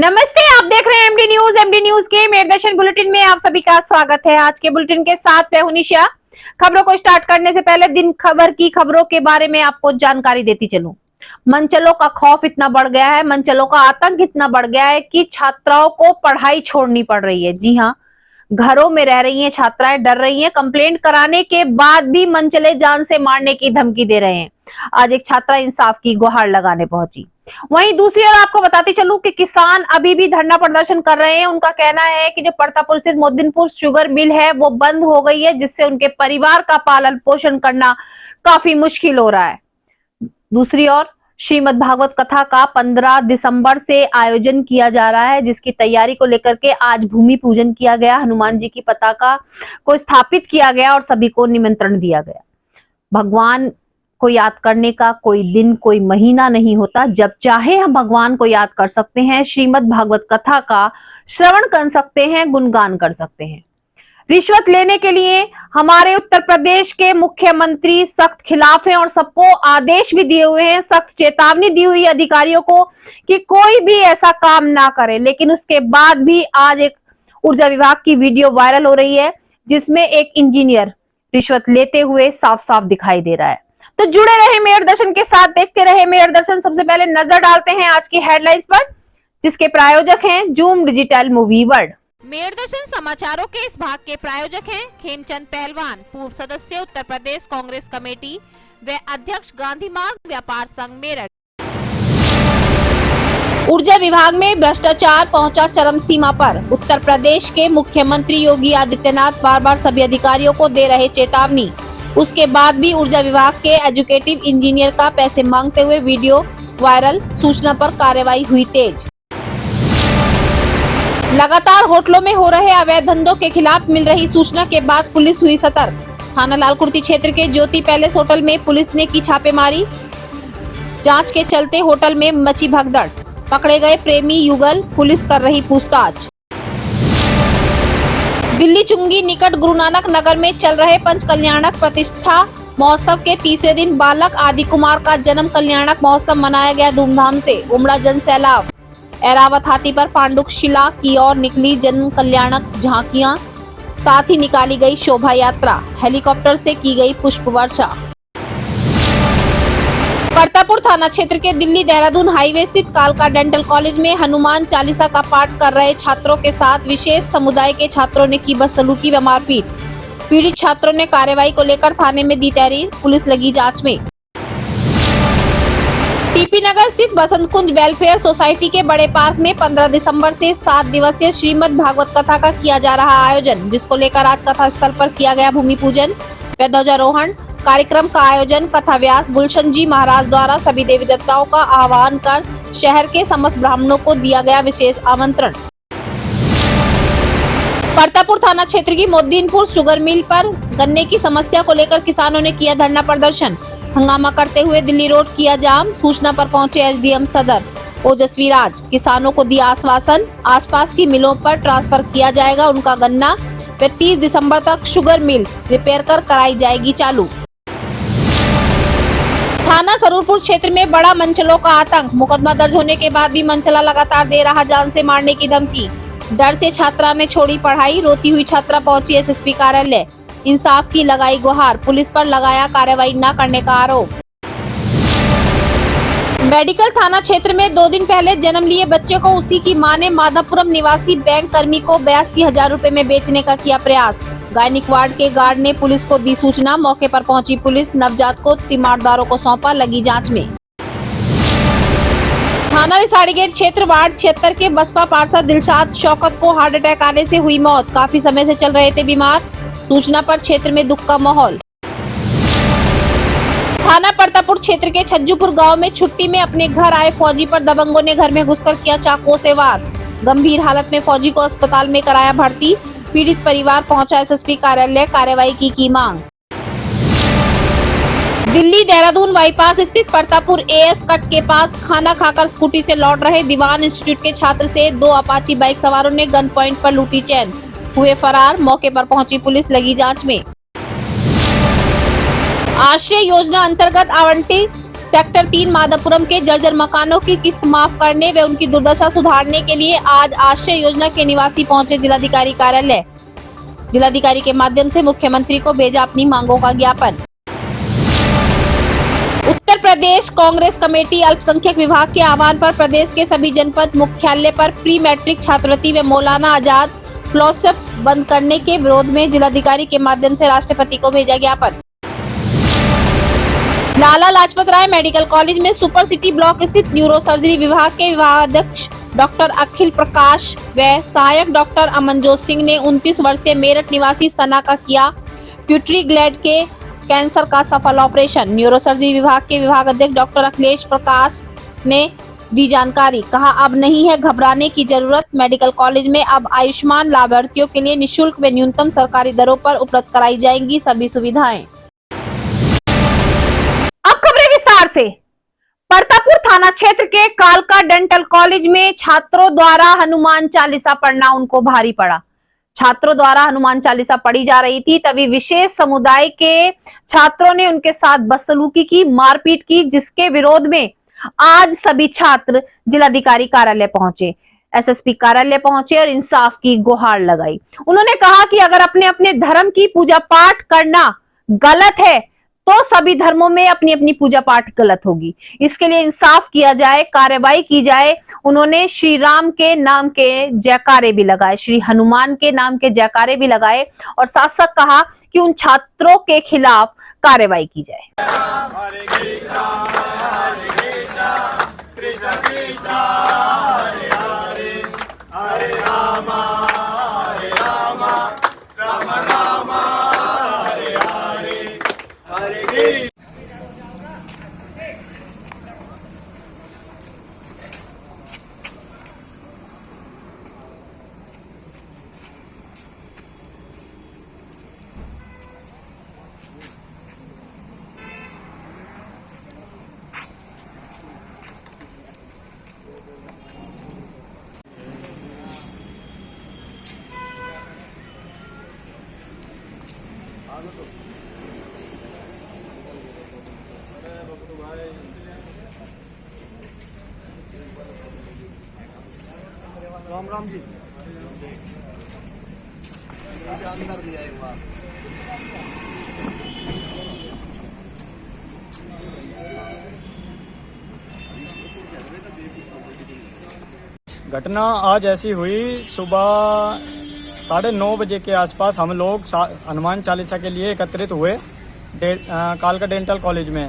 नमस्ते, आप देख रहे हैं एमडी न्यूज के मेरदर्शन बुलेटिन में आप सभी का स्वागत है। आज के बुलेटिन के साथ मैं हूं निशा। खबरों को स्टार्ट करने से पहले दिन खबर की खबरों के बारे में आपको जानकारी देती चलूं। मनचलों का खौफ इतना बढ़ गया है, मनचलों का आतंक इतना बढ़ गया है कि छात्राओं को पढ़ाई छोड़नी पड़ रही है। जी हाँ, घरों में रह रही हैं छात्राएं, डर रही हैं। कंप्लेंट कराने के बाद भी मनचले जान से मारने की धमकी दे रहे हैं। आज एक छात्रा इंसाफ की गुहार लगाने पहुंची। वहीं दूसरी ओर आपको बताती चलूं कि किसान अभी भी धरना प्रदर्शन कर रहे हैं। उनका कहना है कि जो परतापुर स्थित मोदिनपुर शुगर मिल है वो बंद हो गई है, जिससे उनके परिवार का पालन पोषण करना काफी मुश्किल हो रहा है। दूसरी ओर श्रीमद् भागवत कथा का 15 दिसंबर से आयोजन किया जा रहा है, जिसकी तैयारी को लेकर के आज भूमि पूजन किया गया। हनुमान जी की पताका को स्थापित किया गया और सभी को निमंत्रण दिया गया। भगवान को याद करने का कोई दिन कोई महीना नहीं होता, जब चाहे हम भगवान को याद कर सकते हैं, श्रीमद् भागवत कथा का श्रवण कर सकते हैं, गुणगान कर सकते हैं। रिश्वत लेने के लिए हमारे उत्तर प्रदेश के मुख्यमंत्री सख्त खिलाफ हैं और सबको आदेश भी दिए हुए हैं, सख्त चेतावनी दी हुई है अधिकारियों को कि कोई भी ऐसा काम ना करे। लेकिन उसके बाद भी आज एक ऊर्जा विभाग की वीडियो वायरल हो रही है, जिसमें एक इंजीनियर रिश्वत लेते हुए साफ साफ दिखाई दे रहा है। तो जुड़े रहे मेयर दर्शन के साथ, देखते रहे मेयर दर्शन। सबसे पहले नजर डालते हैं आज की हेडलाइंस पर, जिसके प्रायोजक हैं Zoom digital movie world. Mayor दर्शन समाचारों के इस भाग के प्रायोजक हैं खेमचंद पहलवान, पूर्व सदस्य उत्तर प्रदेश कांग्रेस कमेटी व अध्यक्ष गांधी मार्ग व्यापार संघ मेरठ। ऊर्जा विभाग में भ्रष्टाचार पहुंचा चरम सीमा पर, उत्तर प्रदेश के मुख्यमंत्री योगी आदित्यनाथ बार बार सभी अधिकारियों को दे रहे चेतावनी। उसके बाद भी ऊर्जा विभाग के एजुकेटिव इंजीनियर का पैसे मांगते हुए वीडियो वायरल, सूचना पर कार्रवाई हुई तेज। लगातार होटलों में हो रहे अवैध धंधों के खिलाफ मिल रही सूचना के बाद पुलिस हुई सतर्क। थाना लालकुर्ती क्षेत्र के ज्योति पैलेस होटल में पुलिस ने की छापेमारी। जांच के चलते होटल में मची भगदड़, पकड़े गए प्रेमी युगल, पुलिस कर रही पूछताछ। दिल्ली चुंगी निकट गुरु नानक नगर में चल रहे पंच कल्याणक प्रतिष्ठा महोत्सव के तीसरे दिन बालक आदि कुमार का जन्म कल्याणक महोत्सव मनाया गया धूमधाम से। उमड़ा जन सैलाब। ऐरावत हाथी पर पांडुक शिला की ओर निकली जन कल्याणक झांकियां, साथ ही निकाली गई शोभा यात्रा। हेलीकॉप्टर से की गई पुष्प वर्षा। परतापुर थाना क्षेत्र के दिल्ली देहरादून हाईवे स्थित कालका डेंटल कॉलेज में हनुमान चालीसा का पाठ कर रहे छात्रों के साथ विशेष समुदाय के छात्रों ने की बदसलूकी व मारपीट। पीड़ित छात्रों ने कार्रवाई को लेकर थाने में दी तहरीर, पुलिस लगी जांच में। टीपी नगर स्थित बसंत कुंज वेलफेयर सोसाइटी के बड़े पार्क में 15 दिसंबर से 7 दिवसीय श्रीमद् भागवत कथा का किया जा रहा आयोजन, जिसको लेकर आज कथा स्थल पर किया गया भूमि पूजन व ध्वजारोहण। कार्यक्रम का आयोजन कथा व्यास गुलशन जी महाराज द्वारा सभी देवी देवताओं का आह्वान कर शहर के समस्त ब्राह्मणों को दिया गया विशेष आमंत्रण। परतापुर थाना क्षेत्र की मोदिनपुर शुगर मिल पर गन्ने की समस्या को लेकर किसानों ने किया धरना प्रदर्शन। हंगामा करते हुए दिल्ली रोड किया जाम। सूचना पर पहुंचे एसडीएम सदर ओजस्वी राज, किसानों को दिया आश्वासन, आसपास की मिलों पर ट्रांसफर किया जाएगा उनका गन्ना व 30 दिसंबर तक शुगर मिल रिपेयर कर कराई जाएगी चालू। थाना सरूरपुर क्षेत्र में बड़ा मनचलों का आतंक। मुकदमा दर्ज होने के बाद भी मनचला लगातार दे रहा जान से मारने की धमकी। डर से छात्रा ने छोड़ी पढ़ाई, रोती हुई छात्रा पहुंची एसएसपी कार्यालय, इंसाफ की लगाई गुहार, पुलिस पर लगाया कार्रवाई न करने का आरोप। मेडिकल थाना क्षेत्र में 2 दिन पहले जन्म लिए बच्चे को उसी की मां ने माधवपुरम निवासी बैंक कर्मी को 82,000 रुपए में बेचने का किया प्रयास। गायनिक वार्ड के गार्ड ने पुलिस को दी सूचना, मौके पर पहुंची पुलिस, नवजात को तीमारदारों को सौंपा, लगी जांच में। थाना रिसाड़ी गेट क्षेत्र वार्ड 76 के बसपा पार्षद दिलशाद शौकत को हार्ट अटैक आने से हुई मौत। काफी समय से चल रहे थे बीमार। सूचना पर क्षेत्र में दुख का माहौल। थाना परतापुर क्षेत्र के छज्जूपुर गांव में छुट्टी में अपने घर आए फौजी पर दबंगों ने घर में घुसकर किया चाकुओं से वार। गंभीर हालत में फौजी को अस्पताल में कराया भर्ती। पीड़ित परिवार पहुंचा एसएसपी कार्यालय, कार्रवाई की मांग। दिल्ली देहरादून बाईपास स्थित परतापुर एएस कट के पास खाना खाकर स्कूटी से लौट रहे दीवान इंस्टीट्यूट के छात्र से 2 अपाची बाइक सवारों ने गन पॉइंट पर लूटी चैन, हुए फरार। मौके पर पहुंची पुलिस, लगी जांच में। आश्रय योजना अंतर्गत आवंटित सेक्टर 3 माधवपुरम के जर्जर मकानों की किस्त माफ करने व उनकी दुर्दशा सुधारने के लिए आज आश्रय योजना के निवासी पहुंचे जिलाधिकारी कार्यालय। जिलाधिकारी के माध्यम से मुख्यमंत्री को भेजा अपनी मांगों का ज्ञापन। उत्तर प्रदेश कांग्रेस कमेटी अल्पसंख्यक विभाग के आह्वान पर प्रदेश के सभी जनपद मुख्यालय पर प्री मैट्रिक छात्रवृत्ति व मौलाना आजाद फेलोशिप बंद करने के विरोध में जिलाधिकारी के माध्यम से राष्ट्रपति को भेजा ज्ञापन। लाला लाजपत राय मेडिकल कॉलेज में सुपर सिटी ब्लॉक स्थित न्यूरो सर्जरी विभाग के विभागाध्यक्ष डॉक्टर अखिल प्रकाश व सहायक डॉक्टर अमनजोत सिंह ने 29 वर्षीय मेरठ निवासी सना का किया प्यूटरी ग्लैंड के कैंसर का सफल ऑपरेशन। न्यूरो सर्जरी विभाग के विभागाध्यक्ष डॉक्टर अखिलेश प्रकाश ने दी जानकारी। कहा, अब नहीं है घबराने की जरूरत। मेडिकल कॉलेज में अब आयुष्मान लाभार्थियों के लिए निःशुल्क व न्यूनतम सरकारी दरों पर उपलब्ध कराई जाएंगी सभी सुविधाएं। अब खबरें विस्तार से। परतापुर थाना क्षेत्र के कालका डेंटल कॉलेज में छात्रों द्वारा हनुमान चालीसा पढ़ना उनको भारी पड़ा। छात्रों द्वारा हनुमान चालीसा पढ़ी जा रही थी, तभी विशेष समुदाय के छात्रों ने उनके साथ बदसलूकी की, मारपीट की, जिसके विरोध में आज सभी छात्र जिलाधिकारी कार्यालय पहुंचे, एसएसपी कार्यालय पहुंचे और इंसाफ की गुहार लगाई। उन्होंने कहा कि अगर अपने अपने धर्म की पूजा पाठ करना गलत है तो सभी धर्मों में अपनी अपनी पूजा पाठ गलत होगी। इसके लिए इंसाफ किया जाए, कार्रवाई की जाए। उन्होंने श्री राम के नाम के जयकारे भी लगाए, श्री हनुमान के नाम के जयकारे भी लगाए और साथ साथ कहा कि उन छात्रों के खिलाफ कार्रवाई की जाए। हरे कृष्णा कृष्ण कृष्ण हरे हरे हरे राम राम राम हरे हरे हरे कृष्ण। राम राम जी अंदर दिया एक बार। घटना आज ऐसी हुई, सुबह 9:30 बजे के आसपास हम लोग हनुमान चालीसा के लिए एकत्रित हुए कालका डेंटल कॉलेज में।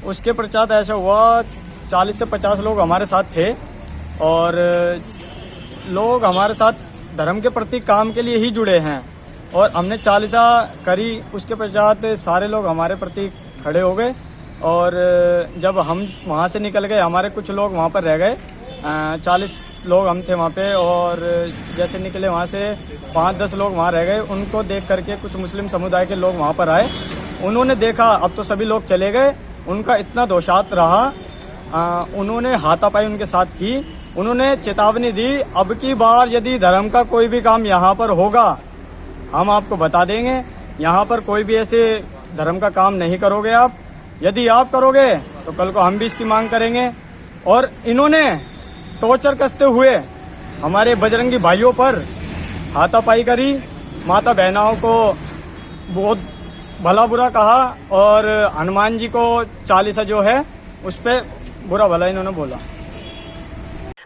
उसके पश्चात ऐसा हुआ 40 से 50 लोग हमारे साथ थे और लोग हमारे साथ धर्म के प्रति काम के लिए ही जुड़े हैं और हमने चालीसा करी। उसके पश्चात सारे लोग हमारे प्रति खड़े हो गए और जब हम वहाँ से निकल गए, हमारे कुछ लोग वहाँ पर रह गए, 40 लोग हम थे वहाँ पे और जैसे निकले वहाँ से 5-10 लोग वहाँ रह गए। उनको देख करके कुछ मुस्लिम समुदाय के लोग वहाँ पर आए। उन्होंने देखा अब तो सभी लोग चले गए, उनका इतना दोषात रहा, उन्होंने हाथापाई उनके साथ की। उन्होंने चेतावनी दी, अब की बार यदि धर्म का कोई भी काम यहाँ पर होगा हम आपको बता देंगे। यहाँ पर कोई भी ऐसे धर्म का काम नहीं करोगे आप, यदि आप करोगे तो कल को हम भी इसकी मांग करेंगे। और इन्होंने टॉर्चर कसते हुए हमारे बजरंगी भाइयों पर हाथापाई करी, माता बहनाओं को बहुत भला बुरा कहा और हनुमान जी को चालीसा जो है उस पर बुरा भला इन्होंने बोला।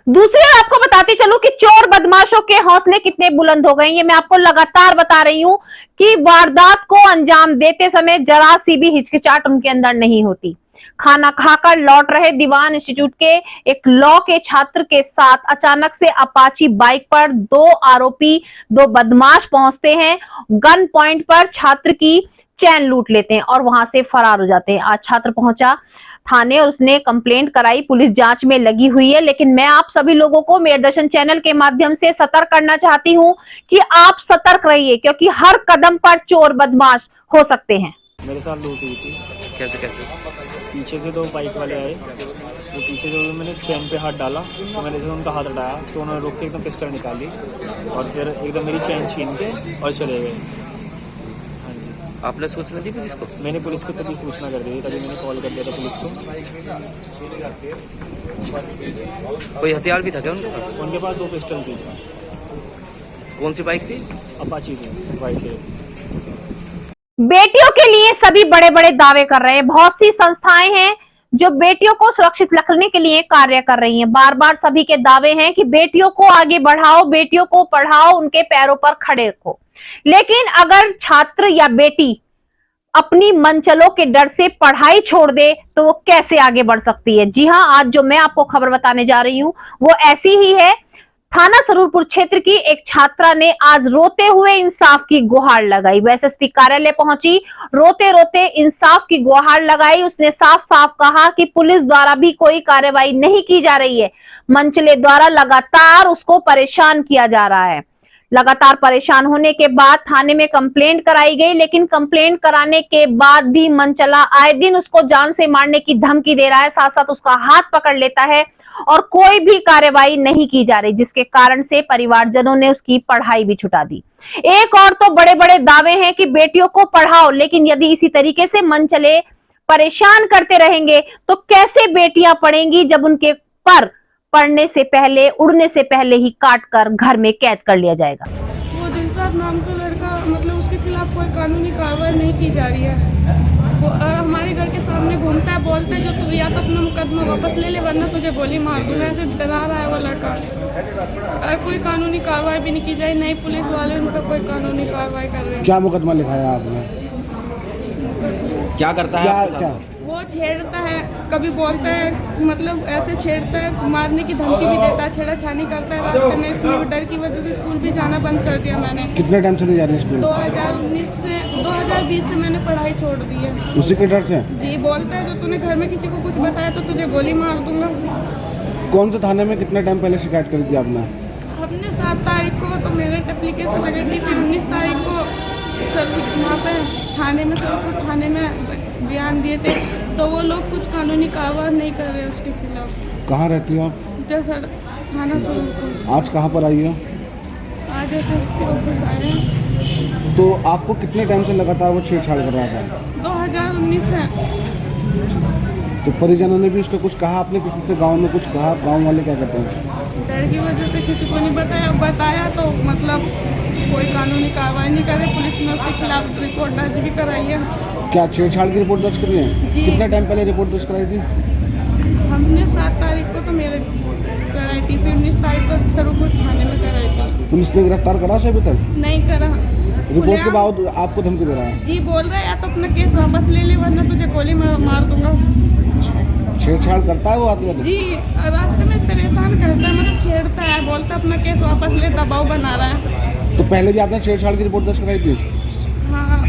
दूसरी ओर आपको बताती चलूं कि चोर बदमाशों के हौसले कितने बुलंद हो गए। ये मैं आपको लगातार बता रही हूं कि वारदात को अंजाम देते समय जरा सी भी हिचकिचाहट उनके अंदर नहीं होती। खाना खाकर लौट रहे दीवान इंस्टीट्यूट के एक लॉ के छात्र के साथ अचानक से अपाची बाइक पर 2 आरोपी, 2 बदमाश पहुंचते हैं, गन पॉइंट पर छात्र की चैन लूट लेते हैं और वहां से फरार हो जाते हैं। आज छात्र पहुंचा थाने और उसने कंप्लेंट कराई, पुलिस जांच में लगी हुई है। लेकिन मैं आप सभी लोगों को मेरे दर्शन चैनल के माध्यम से सतर्क करना चाहती हूं कि आप सतर्क रहिए, क्योंकि हर कदम पर चोर बदमाश हो सकते हैं। मेरे साथ लूट हुई थी। कैसे पीछे से 2 बाइक वाले आए, तो पीछे से मैंने चैन पे हाथ डाला तो मैंने जैसे उनका हाथ हटाया तो उन्होंने रोक के एकदम पिस्टल निकाली और फिर एकदम मेरी चैन छीन के और चले गए। हाँ जी। आपने सूचना दी पुलिस को? मैंने पुलिस को तभी सूचना कर दी थी, तभी मैंने कॉल कर दिया था पुलिस को। कोई हथियार भी था क्या उनके पास? उनके पास 2 पिस्टल थी सर। कौन सी बाइक थी? अपाची से बाइक है। बेटियों के लिए सभी बड़े बड़े दावे कर रहे हैं। बहुत सी संस्थाएं हैं जो बेटियों को सुरक्षित रखने के लिए कार्य कर रही हैं। बार बार सभी के दावे हैं कि बेटियों को आगे बढ़ाओ, बेटियों को पढ़ाओ, उनके पैरों पर खड़े रखो। लेकिन अगर छात्र या बेटी अपनी मनचलों के डर से पढ़ाई छोड़ दे तो वो कैसे आगे बढ़ सकती है? जी हां, आज जो मैं आपको खबर बताने जा रही हूं वो ऐसी ही है। थाना सरूरपुर क्षेत्र की एक छात्रा ने आज रोते हुए इंसाफ की गुहार लगाई। वो एसएसपी कार्यालय पहुंची, रोते रोते इंसाफ की गुहार लगाई। उसने साफ साफ कहा कि पुलिस द्वारा भी कोई कार्रवाई नहीं की जा रही है। मनचले द्वारा लगातार उसको परेशान किया जा रहा है। लगातार परेशान होने के बाद थाने में कंप्लेंट कराई गई, लेकिन कंप्लेंट कराने के बाद भी मनचला आए दिन उसको जान से मारने की धमकी दे रहा है, साथ साथ उसका हाथ पकड़ लेता है और कोई भी कार्रवाई नहीं की जा रही, जिसके कारण से परिवारजनों ने उसकी पढ़ाई भी छुटा दी। एक और तो बड़े बड़े दावे हैं कि बेटियों को पढ़ाओ, लेकिन यदि इसी तरीके से मनचले परेशान करते रहेंगे तो कैसे बेटियां पढ़ेंगी जब उनके पर पढ़ने से पहले, उड़ने से पहले ही काट कर घर में कैद कर लिया जाएगा। वो दिलशाद नाम का लड़का, मतलब उसके खिलाफ कोई कानूनी कार्रवाई नहीं की जा रही है। वो हमारे घर के सामने घूमता है, बोलता है जो तू या तो अपना मुकदमा वापस ले ले वरना तुझे गोली मार दूंगा, ऐसे डरा रहा है वो लड़का। और कोई कानूनी कार्रवाई भी नहीं की जाए, नहीं पुलिस वाले उन पर कोई कानूनी कार्रवाई कर रहे हैं। क्या मुकदमा लिखाया आपने? क्या करता है? क्या? वो छेड़ता है, कभी बोलता है, मतलब ऐसे छेड़ता है, मारने की धमकी भी देता है, छेड़ाछानी करता है रास्ते में। इसलिए डर की वजह से स्कूल भी जाना बंद कर दिया मैंने। कितने टाइम से नहीं जा रही स्कूल? 2020 से मैंने पढ़ाई छोड़ दी है। उसी के डर से? जी, बोलता है जो तूने घर में किसी को कुछ बताया तो तुझे गोली मार दूंगा। कौन से थाने में कितने टाइम पहले शिकायत करी थी आपने? हमने 7 तारीख को तो मेरे एप्लीकेशन लगी थी, फिर 19 तारीख को वहाँ पे थाने में सब थाने में बयान दिए थे, तो वो लोग कुछ कानूनी कार्रवाई नहीं कर रहे उसके खिलाफ। कहाँ रहती हो आप? जैसा थाना सरूरपुर। आज कहाँ पर आई हो? आज एसएसपी ऑफिस आए हैं। तो आपको कितने टाइम से लगातार वो छेड़छाड़ कर रहा था? 2019 से। तो परिजनों ने भी उसका कुछ कहा? आपने किसी से गांव में कुछ कहा? गांव वाले क्या कहते हैं? डर की वजह से किसी को नहीं बताया तो मतलब कोई कानूनी कार्रवाई नहीं करे। पुलिस ने उसके खिलाफ रिपोर्ट दर्ज भी कराई है। क्या छेड़छाड़ की रिपोर्ट दर्ज करी है? जी। कितना टाइम पहले रिपोर्ट दर्ज कराई थी? हमने 7 तारीख को तो मेरे कराई थी, फिर 19 तारीख को सरूरपुर थाने में कराई थी। पुलिस ने गिरफ्तार करा उसे अभी तक? नहीं करा। रिपोर्ट के बावजूद आपको धमकी दे रहा है? जी, बोल रहा है या तो अपना केस वापस ले ले वरना तुझे गोली मार दूंगा। छेड़छाड़ करता है वो आते? जी, रास्ते में परेशान करता है, मतलब छेड़ता है, बोलता अपना केस वापस ले, दबाव बना रहा है। तो पहले भी आपने छेड़छाड़ की रिपोर्ट दर्ज कराई थी? हाँ।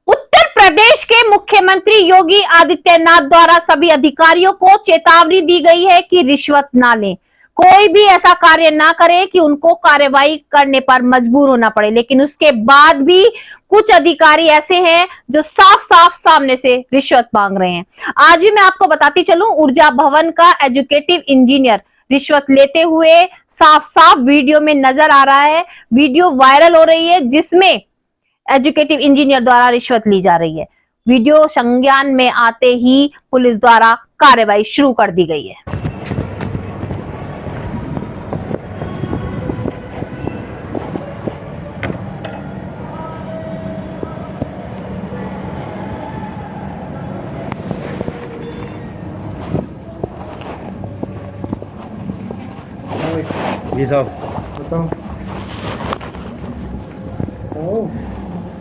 उत्तर प्रदेश के मुख्यमंत्री योगी आदित्यनाथ द्वारा सभी अधिकारियों को चेतावनी दी गई है कि रिश्वत ना लें, कोई भी ऐसा कार्य ना करे कि उनको कार्रवाई करने पर मजबूर होना पड़े। लेकिन उसके बाद भी कुछ अधिकारी ऐसे हैं जो साफ साफ सामने से रिश्वत मांग रहे हैं। आज भी मैं आपको बताती चलूं, ऊर्जा भवन का एजुकेटिव इंजीनियर रिश्वत लेते हुए साफ साफ वीडियो में नजर आ रहा है। वीडियो वायरल हो रही है जिसमें एजुकेटिव इंजीनियर द्वारा रिश्वत ली जा रही है। वीडियो संज्ञान में आते ही पुलिस द्वारा कार्रवाई शुरू कर दी गई है। जी साहब, बताओ।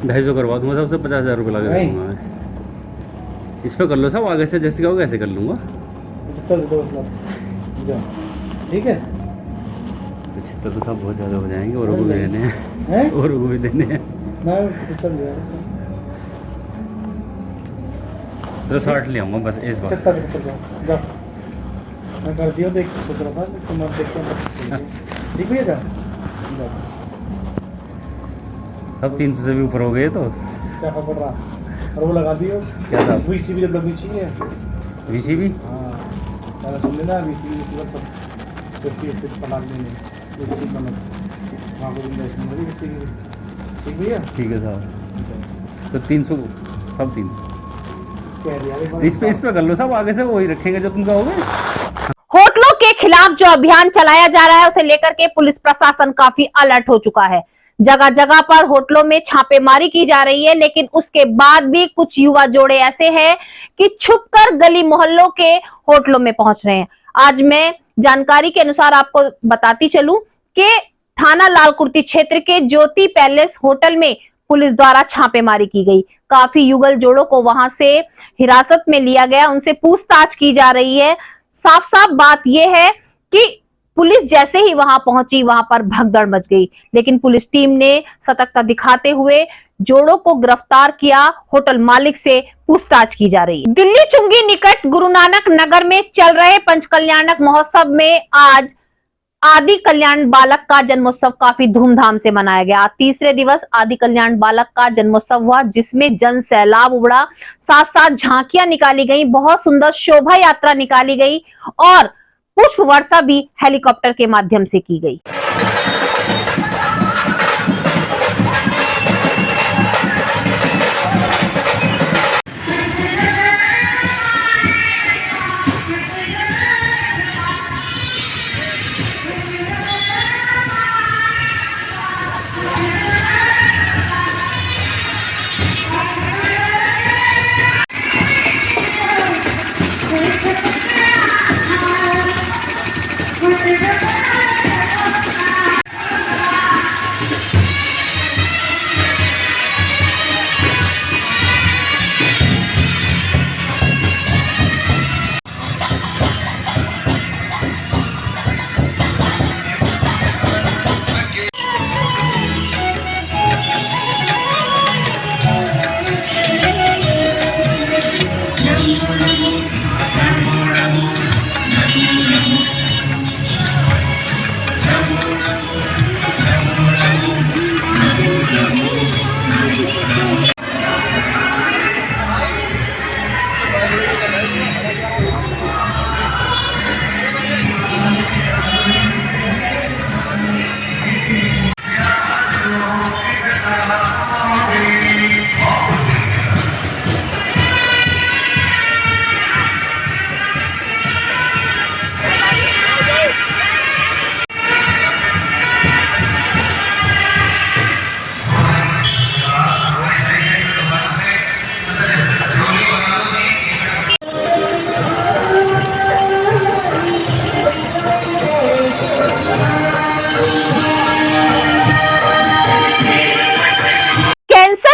250 करवा दूंगा, सबसे 50,000 रुपये लगे दूंगा मैं। इस पे कर लो साहब, आगे से जैसे कहोगे ऐसे कर लूँगा। ठीक है। 75 तो साहब बहुत ज़्यादा हो जाएंगे, और को भी देने हैं, और को भी देने हैं। तो 60 ले आऊँगा बस इस बार। मैं कर दिया, देख सोच रहा था तुम देखते ठीक है क्या? सब 300 से भी ऊपर हो गए तो क्या पड़ रहा? और वो लगा दियो क्या था? VCB जब लगनी चाहिए। VCB? हाँ, पहले सुन लेना, VCB सब सेफ्टी कुछ पता नहीं इस चीज़ का। वहाँ को ठीक भैया? ठीक है साहब। तो 300 सब 300 इस पे कर लो सब, आगे से वही रखेंगे जो तुम कहोगे। होटलों के खिलाफ जो अभियान चलाया जा रहा है उसे लेकर के पुलिस प्रशासन काफी अलर्ट हो चुका है। जगह जगह पर होटलों में छापेमारी की जा रही है, लेकिन उसके बाद भी कुछ युवा जोड़े ऐसे हैं कि छुपकर गली मोहल्लों के होटलों में पहुंच रहे हैं। आज मैं जानकारी के अनुसार आपको बताती चलूं कि थाना लालकुर्ती क्षेत्र के ज्योति पैलेस होटल में पुलिस द्वारा छापेमारी की गई। काफी युगल जोड़ों को वहां से हिरासत में लिया गया, उनसे पूछताछ की जा रही है। साफ साफ बात यह है कि पुलिस जैसे ही वहां पहुंची वहां पर भगदड़ मच गई, लेकिन पुलिस टीम ने सतर्कता दिखाते हुए जोड़ों को गिरफ्तार किया। होटल मालिक से पूछताछ की जा रही है। दिल्ली चुंगी निकट गुरु नानक नगर में चल रहे पंचकल्याणक महोत्सव में आज आदि कल्याण बालक का जन्मोत्सव काफी धूमधाम से मनाया गया। तीसरे दिवस आदि कल्याण बालक का जन्मोत्सव हुआ, जिसमें जन सैलाब उमड़ा, साथ साथ झांकियां निकाली गई, बहुत सुंदर शोभा यात्रा निकाली गई और पुष्प वर्षा भी हेलीकॉप्टर के माध्यम से की गई।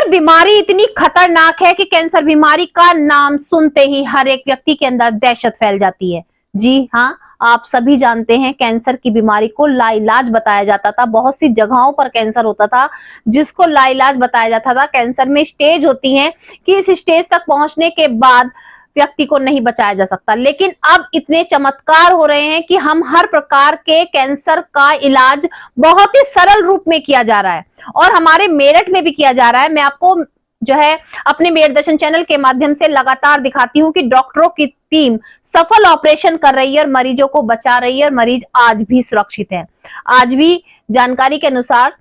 बीमारी इतनी खतरनाक है कि कैंसर बीमारी का नाम सुनते ही हर एक व्यक्ति के अंदर दहशत फैल जाती है। जी हाँ, आप सभी जानते हैं कैंसर की बीमारी को लाइलाज बताया जाता था। बहुत सी जगहों पर कैंसर होता था जिसको लाइलाज बताया जाता था। कैंसर में स्टेज होती हैं कि इस स्टेज तक पहुंचने के बाद व्यक्ति को नहीं बचाया जा सकता, लेकिन अब इतने चमत्कार हो रहे हैं कि हम हर प्रकार के कैंसर का इलाज बहुत ही सरल रूप में किया जा रहा है और हमारे मेरठ में भी किया जा रहा है। मैं आपको जो है अपने मेरठ दर्शन चैनल के माध्यम से लगातार दिखाती हूं कि डॉक्टरों की टीम सफल ऑपरेशन कर रही है और मरीजों को बचा रही है और मरीज आज भी सुरक्षित है। आज भी जानकारी के अनुसार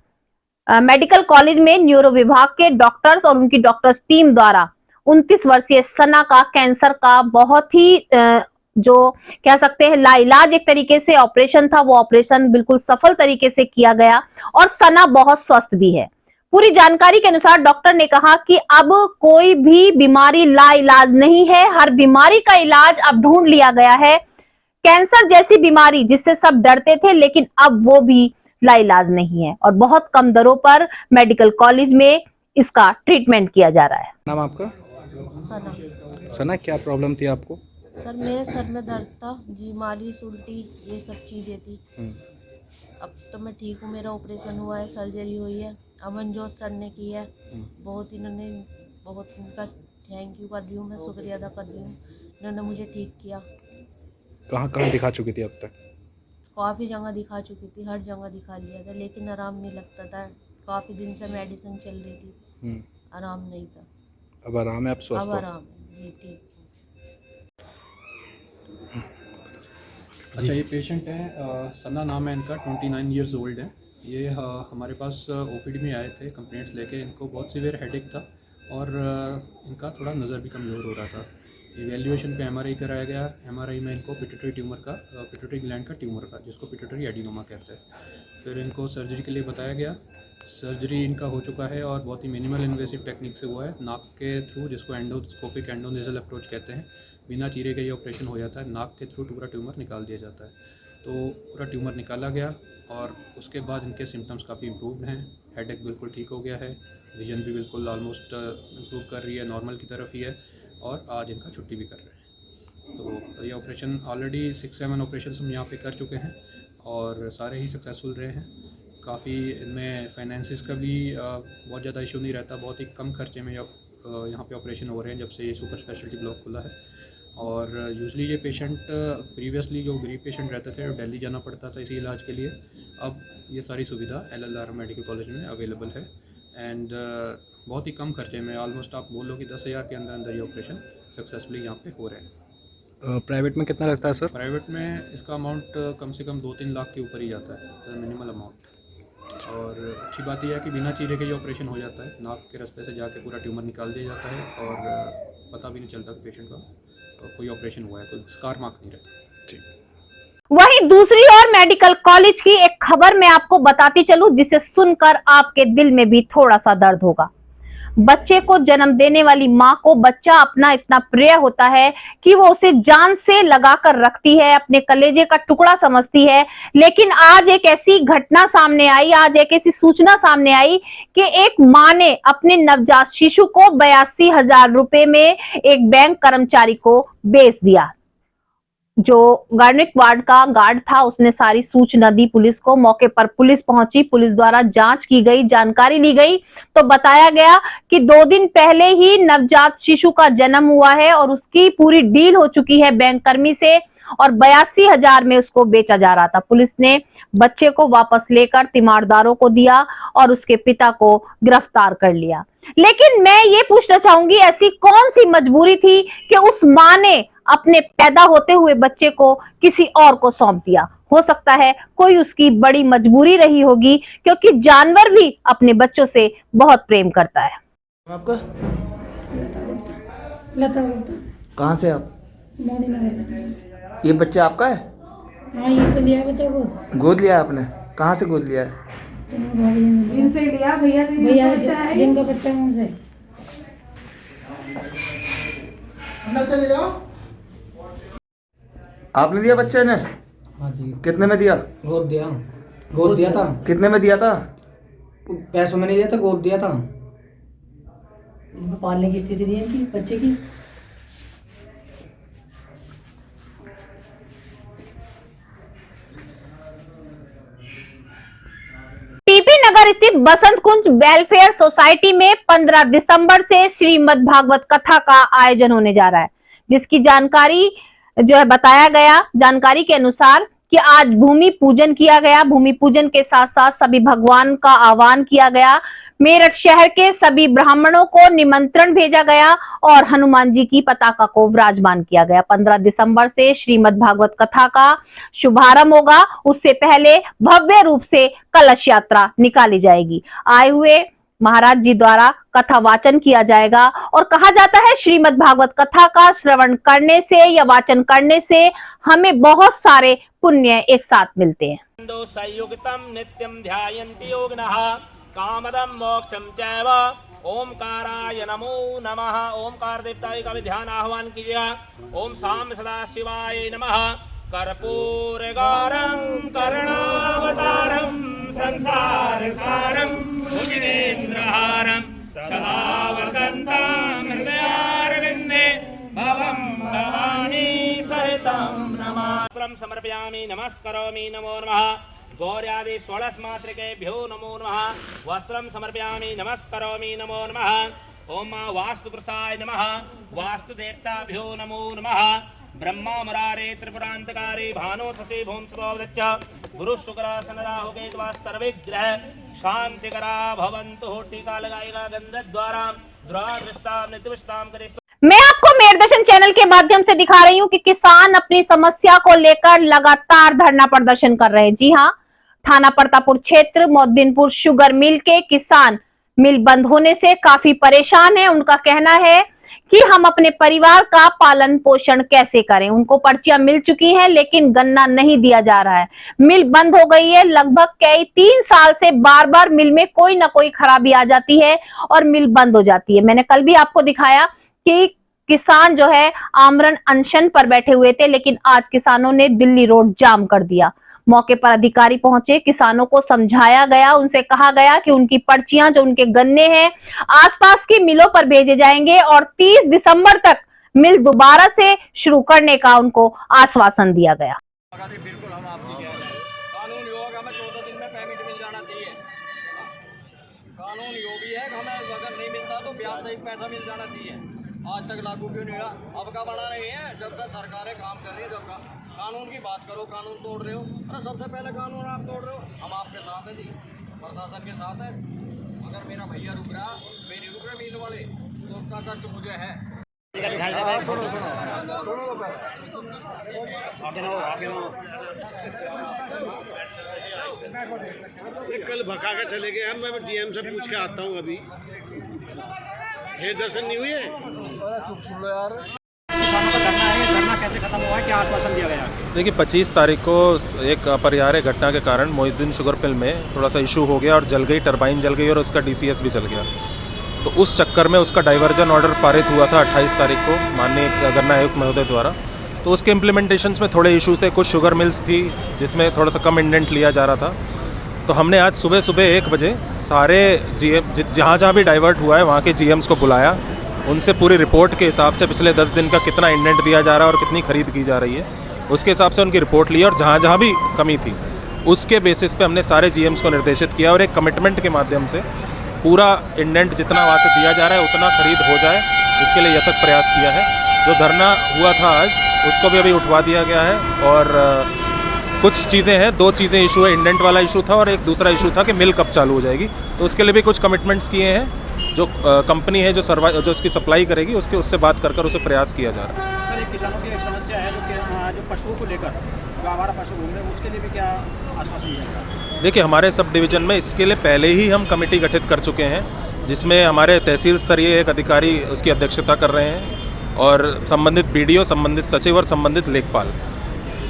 मेडिकल कॉलेज में न्यूरो विभाग के डॉक्टर्स और उनकी डॉक्टर्स टीम द्वारा 29 वर्षीय सना का कैंसर का बहुत ही जो कह सकते हैं लाइलाज एक तरीके से ऑपरेशन था, वो ऑपरेशन बिल्कुल सफल तरीके से किया गया और सना बहुत स्वस्थ भी है। पूरी जानकारी के अनुसार डॉक्टर ने कहा कि अब कोई भी बीमारी लाइलाज नहीं है, हर बीमारी का इलाज अब ढूंढ लिया गया है। कैंसर जैसी बीमारी जिससे सब डरते थे, लेकिन अब वो भी लाइलाज नहीं है और बहुत कम दरों पर मेडिकल कॉलेज में इसका ट्रीटमेंट किया जा रहा है। नाम आपका? सना। सना, क्या प्रॉब्लम थी आपको? सर मेरे सर में दर्द था जी, मालिश उल्टी ये सब चीज़ें थी। अब तो मैं ठीक हूँ, मेरा ऑपरेशन हुआ है, सर्जरी हुई है, अमनजोत सर ने की है। बहुत इन्होंने बहुत उनका थैंक यू कर रही हूँ, मैं शुक्रिया अदा कर रही हूँ, इन्होंने मुझे ठीक किया। कहाँ कहाँ दिखा चुकी थी अब तक? काफ़ी जगह दिखा चुकी थी, हर जगह दिखा लिया था, लेकिन आराम नहीं लगता था। काफ़ी दिन से मेडिसिन चल रही थी, आराम नहीं था। अब आराम है, आप स्वस्थ हो? अब आराम है जी, ठीक। अच्छा, ये पेशेंट है सना नाम है इनका, 29 ईयर्स ओल्ड है। ये हमारे पास ओपीडी में आए थे कंप्लेंट्स लेके। इनको बहुत सीवियर हेडेक था और इनका थोड़ा नज़र भी कमज़ोर हो रहा था। इवेल्युएशन पे एमआरआई कराया गया। एमआरआई में इनको पिट्यूटरी ट्यूमर का पिट्यूटरी ग्लैंड का ट्यूमर का, जिसको पिट्यूटरी एडिनोमा कहते हैं। फिर इनको सर्जरी के लिए बताया गया। सर्जरी इनका हो चुका है और बहुत ही मिनिमल इन्वेसिव टेक्निक से हुआ है, नाक के थ्रू, जिसको एंडोस्कोपिक एंडोनेजल अप्रोच कहते हैं। बिना चीरे के ये ऑपरेशन हो जाता है, नाक के थ्रू पूरा ट्यूमर निकाल दिया जाता है। तो पूरा ट्यूमर निकाला गया और उसके बाद इनके सिम्टम्स काफ़ी इम्प्रूव्ड हैं। हेडेक बिल्कुल ठीक हो गया है, विजन भी बिल्कुल ऑलमोस्ट इम्प्रूव कर रही है, नॉर्मल की तरफ ही है, और आज इनका छुट्टी भी कर रहे हैं। तो ये ऑपरेशन ऑलरेडी 6-7 ऑपरेशन हम यहाँ पे कर चुके हैं और सारे ही सक्सेसफुल रहे हैं। काफ़ी इनमें फाइनेंसिस का भी बहुत ज़्यादा इशू नहीं रहता, बहुत ही कम खर्चे में यहाँ पे ऑपरेशन हो रहे हैं जब से ये सुपर स्पेशलिटी ब्लॉक खुला है। और यूजली ये पेशेंट प्रीवियसली जो गरीब पेशेंट रहते थे, दिल्ली जाना पड़ता था इसी इलाज के लिए, अब ये सारी सुविधा LLR मेडिकल कॉलेज में अवेलेबल है। एंड बहुत ही कम खर्चे में, ऑलमोस्ट आप बोलो कि 10,000 के अंदर अंदर ये ऑपरेशन सक्सेसफुली यहाँ पे हो रहे हैं। प्राइवेट में कितना लगता है सर? प्राइवेट में इसका अमाउंट कम से कम 2-3 लाख के ऊपर ही जाता है, मिनिमल अमाउंट। और अच्छी बात यह है कि बिना चीरे के ये ऑपरेशन हो जाता है, नाक के रास्ते से जाके पूरा ट्यूमर निकाल दिया जाता है और पता भी नहीं चलता कि पेशेंट का कोई ऑपरेशन हुआ है, कोई स्कार मार्क नहीं रहता। वहीं दूसरी ओर मेडिकल कॉलेज की एक खबर मैं आपको बताती चलूं, जिसे सुनकर आपके दिल में भी थोड़ा सा दर्द होगा। बच्चे को जन्म देने वाली मां को बच्चा अपना इतना प्रिय होता है कि वो उसे जान से लगाकर रखती है, अपने कलेजे का टुकड़ा समझती है। लेकिन आज एक ऐसी घटना सामने आई, आज एक ऐसी सूचना सामने आई कि एक मां ने अपने नवजात शिशु को 82,000 रुपए में एक बैंक कर्मचारी को बेच दिया। जो गार्निक वार्ड का गार्ड था, उसने सारी सूचना दी पुलिस को। मौके पर पुलिस पहुंची, पुलिस द्वारा जांच की गई, जानकारी ली गई तो बताया गया कि 2 दिन पहले ही नवजात शिशु का जन्म हुआ है और उसकी पूरी डील हो चुकी है बैंक कर्मी से और 82,000 में उसको बेचा जा रहा था। पुलिस ने बच्चे को वापस लेकर तीमारदारों को दिया और उसके पिता को गिरफ्तार कर लिया। लेकिन मैं ये पूछना चाहूंगी, ऐसी कौन सी मजबूरी थी कि उस मां ने अपने पैदा होते हुए बच्चे को किसी और को सौंप दिया? हो सकता है कोई उसकी बड़ी मजबूरी रही होगी, क्योंकि जानवर भी अपने बच्चों से बहुत प्रेम करता है। आपका लता गुप्ता। कहाँ से आप? मोदी नगर। ये बच्चा आपका है? हाँ, ये तो लिया बच्चा गोद लिया आपने? कहाँ से गोद लिया है? इनसे लिया, भैया से। भैया जिनका बच्चा है उनसे। अंदर चले जाओ। आपने दिया बच्चे ने? हाँ जी। कितने में दिया? गोद दिया। गोद दिया था। कितने में दिया था? पैसों में नहीं दिया था, गोद दिया था। पालने की स्थिति नहीं है इनकी बच्चे की। टीपी नगर स्थित बसंत कुंज वेलफेयर सोसाइटी में 15 दिसंबर से श्रीमद् भागवत कथा का आयोजन होने जा रहा है, जिसकी जानकारी जो है बताया गया। जानकारी के अनुसार कि आज भूमि पूजन किया गया। भूमि पूजन के साथ साथ सभी भगवान का आह्वान किया गया। मेरठ शहर के सभी ब्राह्मणों को निमंत्रण भेजा गया और हनुमान जी की पताका को विराजमान किया गया। 15 दिसंबर से श्रीमद् भागवत कथा का शुभारंभ होगा। उससे पहले भव्य रूप से कलश यात्रा निकाली जाएगी। आए हुए महाराज जी द्वारा कथा वाचन किया जाएगा और कहा जाता है श्रीमद् भागवत कथा का श्रवण करने से या वाचन करने से हमें बहुत सारे पुण्य एक साथ मिलते हैं। संयुक्तम नित्यम ध्यायन्ति योगिनः कामदम मोक्षम चैव ओमकाराय नमो नमः। ओमकार देवता का भी ध्यान आह्वान कीजिएगा। ओम साम सदा शिवाय नमः। कर्पूरगारं करुणावतारं संसार सारं भुजगेन्द्रहारं सदा वसन्तं हृदयारविन्दे भवं भवानी सहितं नमात्रं समर्पयामि। नमस्करोमि नमो नमः। गौर्यादि षोडशमातृकेभ्यो नमो नमः। वस्त्रं समर्पयामि। नमस्करोमि नमो नमः। ओम वास्तुपुरुषाय नमः। वास्तुदेवताभ्यो नमो नमः। ब्रह्मा मुरारे त्रिपुरांतकारी भानो शशि भूंसवदच्च गुरु शुक्र शनराहु केतवा सर्वे ग्रह शांतिकरा भवन्तु। टीका लगाएगा गंध द्वारा द्वादृष्टाम नित्यविष्टाम करे। मैं आपको मेरदर्शन चैनल के माध्यम से दिखा रही हूं कि किसान अपनी समस्या को लेकर लगातार धरना प्रदर्शन कर रहे हैं। जी हां, थाना प्रतापपुर क्षेत्र मोदीनपुर शुगर मिल के किसान मिल बंद होने से काफी परेशान है। उनका कहना है कि हम अपने परिवार का पालन पोषण कैसे करें। उनको पर्चियां मिल चुकी हैं लेकिन गन्ना नहीं दिया जा रहा है। मिल बंद हो गई है। लगभग कई 3 साल से बार बार मिल में कोई ना कोई खराबी आ जाती है और मिल बंद हो जाती है। मैंने कल भी आपको दिखाया कि किसान जो है आमरण अनशन पर बैठे हुए थे, लेकिन आज किसानों ने दिल्ली रोड जाम कर दिया। मौके पर अधिकारी पहुंचे, किसानों को समझाया गया, उनसे कहा गया कि उनकी पर्चियां जो उनके गन्ने हैं आसपास की मिलों पर भेजे जाएंगे और 30 दिसंबर तक मिल दोबारा से शुरू करने का उनको आश्वासन दिया गया। बिल्कुल हम आपकी कह रहे हैं, कानून योग हमें 14 दिन में पेमेंट मिल जाना चाहिए। कानून यो भी है कि हमें अगर नहीं मिलता तो ब्याज सहित पैसा मिल जाना चाहिए। आज तक लागू क्यों नहीं हुआ? अब का बना रही है, जब तक सरकारें काम कर रही है, जब का कानून की बात करो, कानून तोड़ रहे हो। अरे सबसे पहले कानून आप तोड़ रहे हो, हम आपके साथ हैं जी, प्रशासन के साथ है। अगर मेरा भैया रुक रहा, मेरी रुक रहे मिल वाले, तो उसका कष्ट मुझे है। कल भगा के चले गए हम, मैं डीएम से पूछ के आता हूँ। अभी ये दर्शन नहीं हुए। चुप सुन लो यार। धरना कैसे खत्म हुआ है, क्या आश्वासन दिया गया? देखिए 25 तारीख को एक अपरिहार्य घटना के कारण मोहिउद्दीन शुगर मिल में थोड़ा सा इशू हो गया और जल गई, टरबाइन जल गई और उसका डीसीएस भी जल गया। तो उस चक्कर में उसका डाइवर्जन ऑर्डर पारित हुआ था 28 तारीख को माननीय गन्ना आयुक्त महोदय द्वारा। तो उसके इम्प्लीमेंटेशंस में थोड़े इश्यूज थे। कुछ शुगर मिल्स थी जिसमें थोड़ा सा कम इंडेंट लिया जा रहा था। तो हमने आज सुबह 1 बजे सारे जीएम जहाँ भी डाइवर्ट हुआ है वहाँ के जीएम्स को बुलाया, उनसे पूरी रिपोर्ट के हिसाब से पिछले 10 दिन का कितना इंडेंट दिया जा रहा है और कितनी खरीद की जा रही है उसके हिसाब से उनकी रिपोर्ट ली और जहाँ भी कमी थी उसके बेसिस पे हमने सारे जीएम्स को निर्देशित किया और एक कमिटमेंट के माध्यम से पूरा इंडेंट जितना वहाँ से दिया जा रहा है उतना खरीद हो जाए, इसके लिए यथक प्रयास किया है। जो धरना हुआ था आज उसको भी अभी उठवा दिया गया है और कुछ चीज़ें हैं, 2 चीज़ें इशू है। इंडेंट वाला इशू था और एक दूसरा इशू था कि मिल कब चालू हो जाएगी। तो उसके लिए भी कुछ कमिटमेंट्स किए हैं। जो कंपनी है जो उसकी सप्लाई करेगी उससे बात कर उसे प्रयास किया जा रहा है। सर, एक किसानों की एक समस्या है जो पशुओं को लेकर, जो हमारा पशु घूम रहे हैं, उसके लिए भी क्या आश्वासन दिया? देखिए हमारे सब डिवीज़न में इसके लिए पहले ही हम कमेटी गठित कर चुके हैं जिसमें हमारे तहसील स्तरीय एक अधिकारी उसकी अध्यक्षता कर रहे हैं और संबंधित बीडीओ, संबंधित सचिव और संबंधित लेखपाल,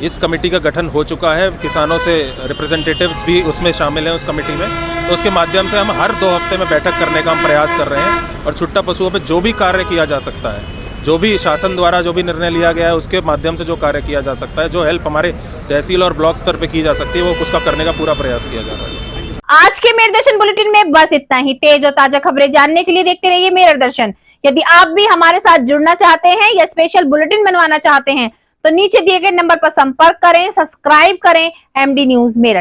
इस कमेटी का गठन हो चुका है। किसानों से रिप्रेजेंटेटिव्स भी उसमें शामिल हैं उस कमेटी में। तो उसके माध्यम से हम हर 2 हफ्ते में बैठक करने का हम प्रयास कर रहे हैं और छुट्टा पशुओं पे जो भी कार्य किया जा सकता है, जो भी शासन द्वारा जो भी निर्णय लिया गया है उसके माध्यम से जो कार्य किया जा सकता है, जो हेल्प हमारे तहसील और ब्लॉक स्तर पे की जा सकती है, वो उसका करने का पूरा प्रयास किया जा रहा है। आज के मेरे दर्शन बुलेटिन में बस इतना ही। तेज और ताजा खबरें जानने के लिए देखते रहिए मेरे दर्शन। यदि आप भी हमारे साथ जुड़ना चाहते हैं या स्पेशल बुलेटिन बनवाना चाहते हैं तो नीचे दिए गए नंबर पर संपर्क करें, सब्सक्राइब करें एमडी न्यूज मेरठ।